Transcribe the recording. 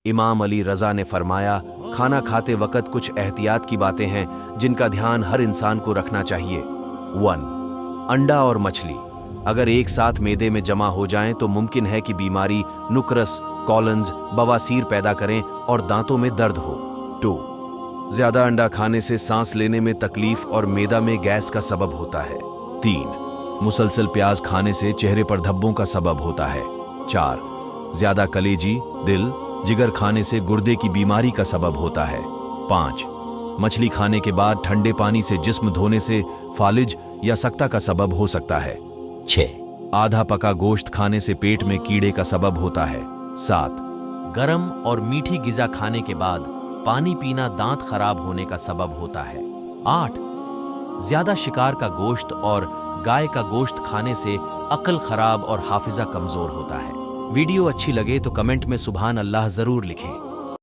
इमाम अली रज़ा ने फरमाया, खाना खाते वक़्त कुछ एहतियात की बातें हैं जिनका ध्यान हर इंसान को रखना चाहिए। 1. अंडा और मछली अगर एक साथ मैदे में जमा हो जाएं तो मुमकिन है कि बीमारी नुकरस, कॉलन्स, बवासीर पैदा करें और दांतों में दर्द हो। 2. ज़्यादा अंडा खाने से सांस लेने में तकलीफ और मैदा में गैस का सबब होता है। 3. मुसलसल प्याज खाने से चेहरे पर धब्बों का सबब होता है। 4. ज़्यादा कलेजी, दिल, जिगर खाने से गुर्दे की बीमारी का सबब होता है। 5. मछली खाने के बाद ठंडे पानी से जिस्म धोने से फालिज या सक्ता का सबब हो सकता है। 6. आधा पका गोश्त खाने से पेट में कीड़े का सबब होता है। 7. गरम और मीठी गिजा खाने के बाद पानी पीना दांत खराब होने का सबब होता है। 8. ज्यादा शिकार का गोश्त और गाय का गोश्त खाने से अक्ल खराब और हाफिजा कमजोर होता है। वीडियो अच्छी लगे तो कमेंट में सुभान अल्लाह जरूर लिखें।